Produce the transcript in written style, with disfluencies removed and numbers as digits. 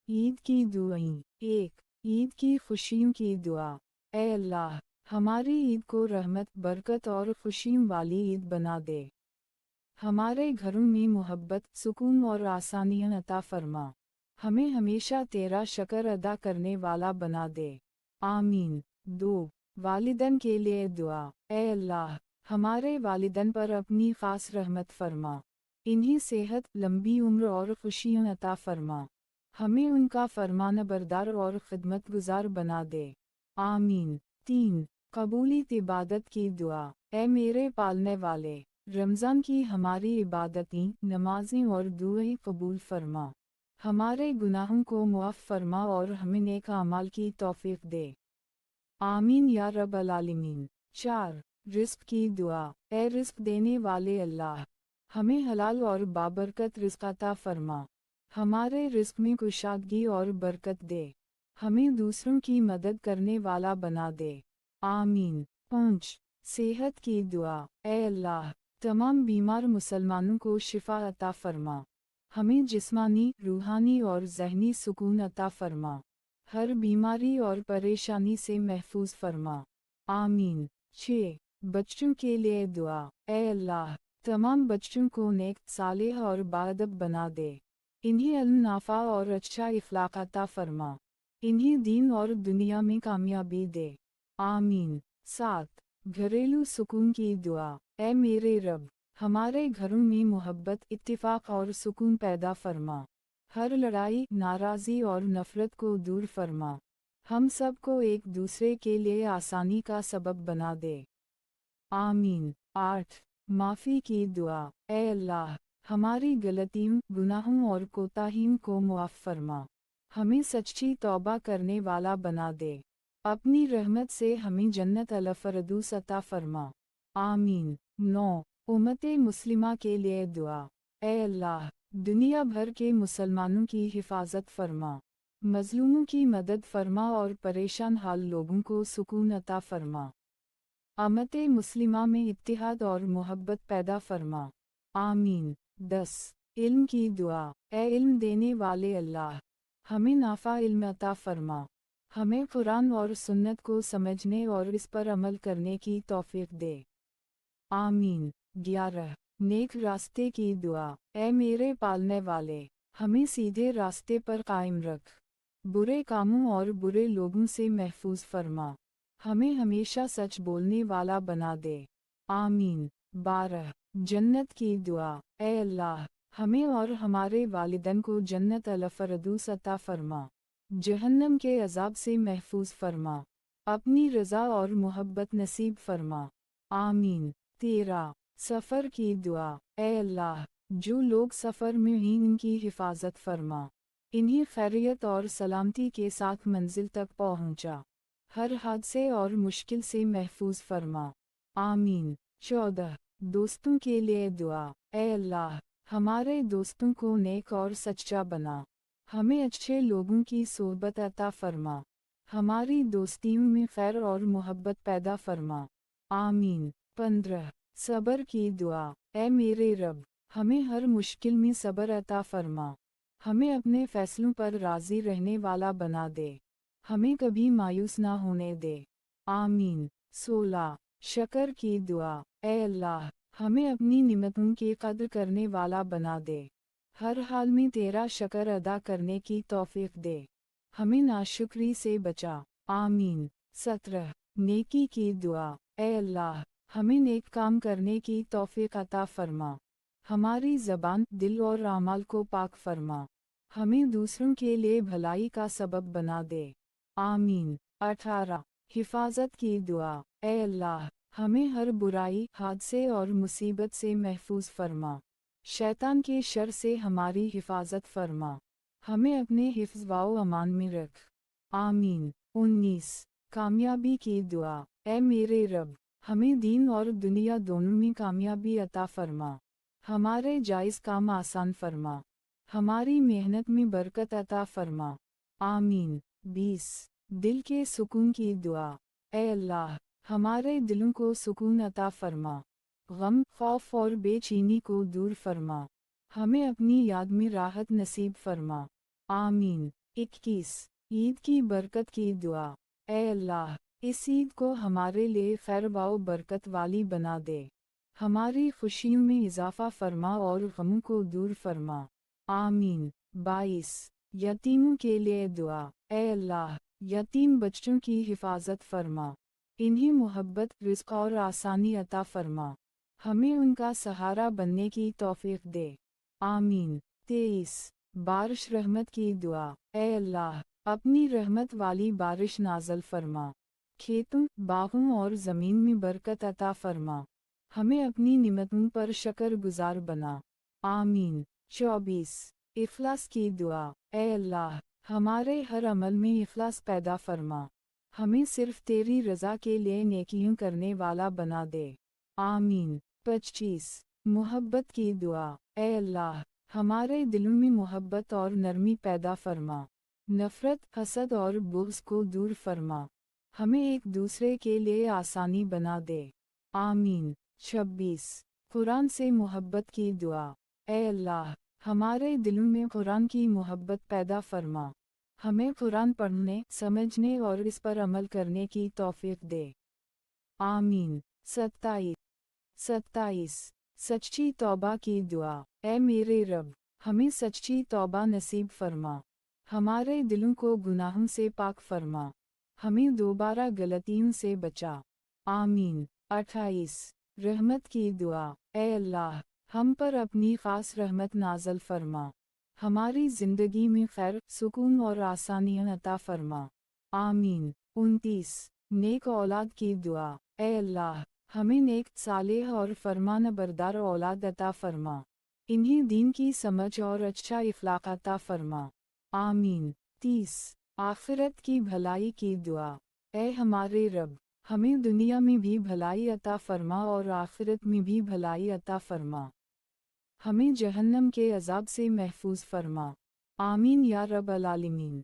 ईद की दुआएं। 1. ईद की खुशियों की दुआ। ऐ अल्लाह, हमारी ईद को रहमत, बरकत और खुशियों वाली ईद बना दे। हमारे घरों में मोहब्बत, सुकून और आसानियां अता फरमा। हमें हमेशा तेरा शुक्र अदा करने वाला बना दे। आमीन। 2. वालिदैन के लिए दुआ। ऐ अल्लाह, हमारे वालिदैन पर अपनी खास रहमत फरमा। इन्हीं सेहत, लंबी उम्र और खुशियां अता फरमा। हमें उनका फरमानबरदार और खिदमतगुजार बना दे। आमीन। 3. कबूलियत इबादत की दुआ। ऐ मेरे पालने वाले, रमज़ान की हमारी इबादतें, नमाजें और दुआएं कबूल फरमा। हमारे गुनाहों को मुआफ़ फरमा और हमें नेक अमाल की तौफीक दे। आमीन या रब्बल आलमीन। 4. रिज़्क़ की दुआ। ऐ रिज़्क़ देने वाले अल्लाह, हमें हलाल और बाबरकत रिज़्क़ अता फरमा। हमारे रिज़्क़ में कुशादगी और बरकत दे। हमें दूसरों की मदद करने वाला बना दे। आमीन। 5. सेहत की दुआ। ऐ अल्लाह, तमाम बीमार मुसलमानों को शिफा अता फरमा। हमें जिस्मानी, रूहानी और ज़हनी सुकून अता फरमा। हर बीमारी और परेशानी से महफूज फरमा। आमीन। 6. बच्चों के लिए दुआ। ऐ अल्लाह, तमाम बच्चों को नेक, सालेह और बाअदब बना दे। इन्हें इल्म नाफा और अच्छा इखलाक अता फरमा। इन्हें दीन और दुनिया में कामयाबी दे। आमीन। 7. घरेलू सुकून की दुआ। ऐ मेरे रब, हमारे घरों में मोहब्बत, इत्तिफाक और सुकून पैदा फरमा। हर लड़ाई, नाराज़ी और नफ़रत को दूर फरमा। हम सब को एक दूसरे के लिए आसानी का सबब बना दे। आमीन। 8. माफ़ी की दुआ। ऐ अल्लाह, हमारी गलतियों, गुनाहों और कोताहियों को मुआफ़ फरमा। हमें सच्ची तौबा करने वाला बना दे। अपनी रहमत से हमें जन्नत अल फ़िरदौस अता फरमा। आमीन। 9. उम्मत मुस्लिमा के लिए दुआ। ऐ अल्लाह, दुनिया भर के मुसलमानों की हिफाजत फरमा। मज़लूमों की मदद फरमा और परेशान हाल लोगों को सुकून अता फरमा। उम्मत मुस्लिमा में इत्तिहाद और मोहब्बत पैदा फरमा। आमीन। 10. इल्म की दुआ। ऐ इल्म देने वाले अल्लाह, हमें नाफा इल्म अता फरमा। हमें कुरान और सुन्नत को समझने और इस पर अमल करने की तौफीक दे। आमीन। 11. नेक रास्ते की दुआ। ऐ मेरे पालने वाले, हमें सीधे रास्ते पर कायम रख। बुरे कामों और बुरे लोगों से महफूज फरमा। हमें हमेशा सच बोलने वाला बना दे। आमीन। 12. जन्नत की दुआ। ऐ अल्लाह, हमें और हमारे वालिदैन को जन्नत अल फ़िरदौस अता फरमा। जहन्नम के अज़ाब से महफूज फरमा। अपनी रज़ा और मोहब्बत नसीब फरमा। आमीन। 13. सफ़र की दुआ। ऐ अल्लाह, जो लोग सफ़र में हैं उनकी हिफाजत फरमा। इन्हें खैरियत और सलामती के साथ मंजिल तक पहुँचा। हर हादसे और मुश्किल से महफूज फरमा। आमीन। 14. दोस्तों के लिए दुआ। ऐ अल्लाह, हमारे दोस्तों को नेक और सच्चा बना। हमें अच्छे लोगों की सोहबत अता फरमा। हमारी दोस्तियों में खैर और मोहब्बत पैदा फरमा। आमीन। 15. सब्र की दुआ। ऐ मेरे रब, हमें हर मुश्किल में सब्र अता फरमा। हमें अपने फैसलों पर राज़ी रहने वाला बना दे। हमें कभी मायूस ना होने दे। आमीन। 16. शक्र की दुआ। ऐ अल्लाह, हमें अपनी निमतों की कद्र करने वाला बना दे। हर हाल में तेरा शुक्र अदा करने की तौफीक दे। हमें नाशुक्री से बचा। आमीन। 17. नेकी की दुआ। ऐ अल्लाह, हमें नेक काम करने की तौफीक अता फरमा। हमारी ज़बान, दिल और अमाल को पाक फरमा। हमें दूसरों के लिए भलाई का सबब बना दे। आमीन। 18. हिफाजत की दुआ। ऐ अल्लाह, हमें हर बुराई, हादसे और मुसीबत से महफूज फरमा। शैतान के शर से हमारी हिफाजत फरमा। हमें अपने हिफ्ज़ व अमान में रख। आमीन। 19. कामयाबी की दुआ। ऐ मेरे रब, हमें दीन और दुनिया दोनों में कामयाबी अता फरमा। हमारे जायज़ काम आसान फरमा। हमारी मेहनत में बरकत अता फरमा। आमीन। 20. दिल के सुकून की दुआ। ऐ अल्लाह, हमारे दिलों को सुकून अता फरमा। गम, खौफ और बेचैनी को दूर फरमा। हमें अपनी याद में राहत नसीब फरमा। आमीन। 21 ईद की बरकत की दुआ। ए अल्लाह, इस ईद को हमारे लिए खैर व बरकत वाली बना दे। हमारी खुशियों में इजाफा फरमा और गमों को दूर फरमा। आमीन। 22 यतीमों के लिए दुआ। ए अल्लाह, यतीम बच्चों की हिफाजत फरमा। इन्हें मोहब्बत, रिज़्क़ और आसानी अता फरमा। हमें उनका सहारा बनने की तौफीक दे। आमीन। 23 बारिश रहमत की दुआ। ए अल्लाह, अपनी रहमत वाली बारिश नाज़ल फरमा। खेतों, बागों और ज़मीन में बरकत अता फरमा। हमें अपनी निमतों पर शुक्रगुज़ार बना। आमीन। 24 इखलास की दुआ। ए अल्लाह, हमारे हर अमल में इखलास पैदा फरमा। हमें सिर्फ तेरी रज़ा के लिए नेकियों करने वाला बना दे। आमीन। 25 मोहब्बत की दुआ। ए अल्लाह, हमारे दिलों में मोहब्बत और नरमी पैदा फरमा। नफ़रत, हसद और बुग़्ज़ को दूर फरमा। हमें एक दूसरे के लिए आसानी बना दे। आमीन। 26 कुरान से मोहब्बत की दुआ। ए अल्लाह, हमारे दिलों में कुरान की मोहब्बत पैदा फरमा। हमें कुरान पढ़ने, समझने और इस पर अमल करने की तौफीक दे। आमीन। 27 सच्ची तौबा की दुआ। ए मेरे रब, हमें सच्ची तौबा नसीब फरमा। हमारे दिलों को गुनाहों से पाक फरमा। हमें दोबारा गलतियों से बचा। आमीन। 28 रहमत की दुआ। ए अल्लाह, हम पर अपनी ख़ास रहमत नाज़ल फरमा। हमारी ज़िंदगी में खैर, सुकून और आसानियाँ अता फरमा। आमीन। 29 नेक औलाद की दुआ। ए अल्लाह, हमें नेक, सालेह और फरमान बरदार औलाद अता फरमा। इन्हें दीन की समझ और अच्छा इखलाक अता फरमा। आमीन। 30 आखिरत की भलाई की दुआ। ए हमारे रब, हमें दुनिया में भी भलाई अता फरमा और आखिरत में भी भलाई अता फरमा। हमें जहन्नम के अज़ाब से महफूज फरमा। आमीन या रब अल आलमीन।